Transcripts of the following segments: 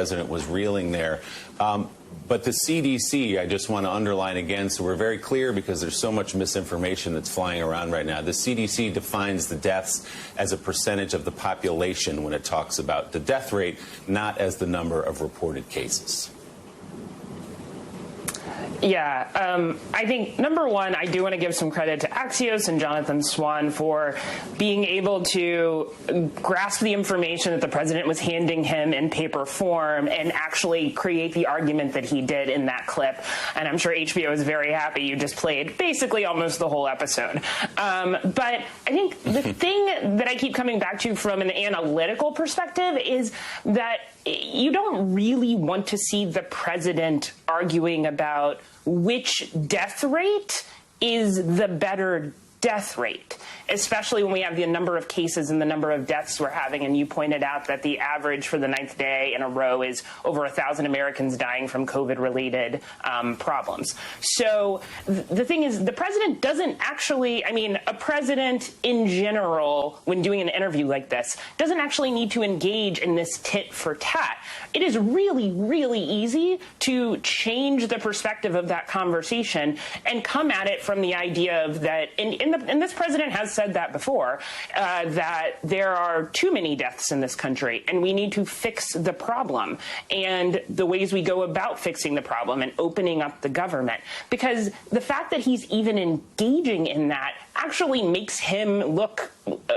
President was reeling there. But the CDC, I just want to underline again, so we're very clear because there's so much misinformation that's flying around right now. The CDC defines the deaths as a percentage of the population when it talks about the death rate, not as the number of reported cases. Yeah, I think, number one, I do want to give some credit to Axios and Jonathan Swan for being able to grasp the information that the president was handing him in paper form and actually create the argument that he did in that clip. And I'm sure HBO is very happy you just played basically almost the whole episode. But I think the thing that I keep coming back to from an analytical perspective is that you don't really want to see the president arguing about which death rate is the better death rate, especially when we have the number of cases and the number of deaths we're having. And you pointed out that the average for the 9th day in a row is over 1,000 Americans dying from COVID-related problems. So the thing is, the president doesn't actually, I mean, a president in general, when doing an interview like this, doesn't actually need to engage in this tit for tat. It is really, really easy to change the perspective of that conversation and come at it from the idea of that, and this president has said that before, that there are too many deaths in this country and we need to fix the problem and the ways we go about fixing the problem and opening up the government. Because the fact that he's even engaging in that actually makes him look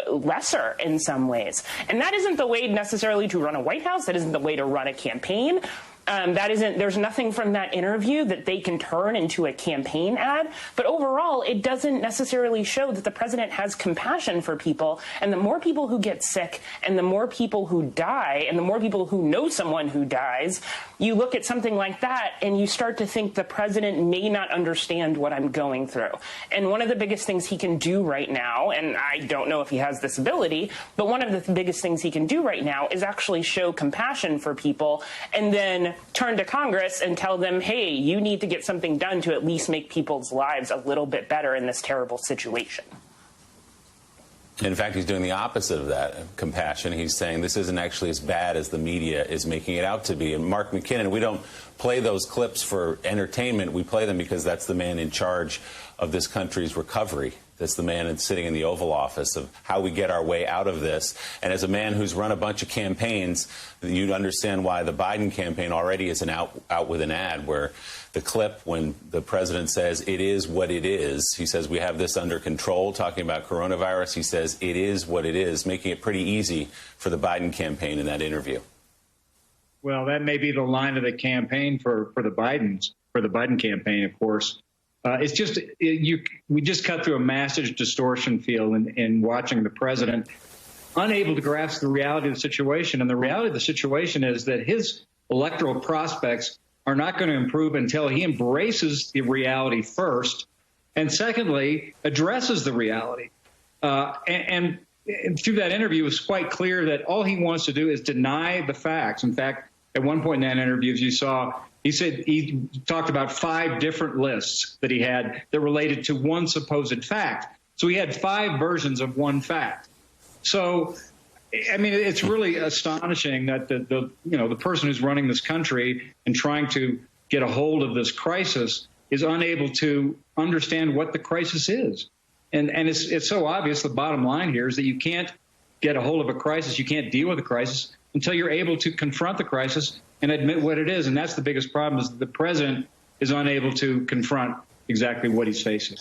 lesser in some ways. And that isn't the way necessarily to run a White House. That isn't the way to run a campaign. There's nothing from that interview that they can turn into a campaign ad. But overall, it doesn't necessarily show that the president has compassion for people. And the more people who get sick and the more people who die and the more people who know someone who dies, you look at something like that and you start to think the president may not understand what I'm going through. And one of the biggest things he can do right now, and I don't know if he has this ability, but one of the biggest things he can do right now is actually show compassion for people and then turn to Congress and tell them, hey, you need to get something done to at least make people's lives a little bit better in this terrible situation. In fact, he's doing the opposite of that, compassion. He's saying this isn't actually as bad as the media is making it out to be. And Mark McKinnon, we don't play those clips for entertainment. We play them because that's the man in charge of this country's recovery. That's the man sitting in the Oval Office of how we get our way out of this. And as a man who's run a bunch of campaigns, you'd understand why the Biden campaign already is out with an ad where the clip when the president says it is what it is. He says we have this under control, talking about coronavirus. He says it is what it is, making it pretty easy for the Biden campaign in that interview. Well, that may be the line of the campaign for the Biden campaign, of course. It's just we just cut through a massive distortion field in watching the president unable to grasp the reality of the situation. And the reality of the situation is that his electoral prospects are not going to improve until he embraces the reality first, and secondly, addresses the reality. And through that interview, it was quite clear that all he wants to do is deny the facts. In fact, at one point in that interview, as you saw, he said he talked about 5 different lists that he had that related to one supposed fact. So he had 5 versions of one fact. So, I mean, it's really astonishing that the person who's running this country and trying to get a hold of this crisis is unable to understand what the crisis is. And it's so obvious. The bottom line here is that you can't get a hold of a crisis. You can't deal with a crisis until you're able to confront the crisis and admit what it is. And that's the biggest problem, is that the president is unable to confront exactly what he's facing.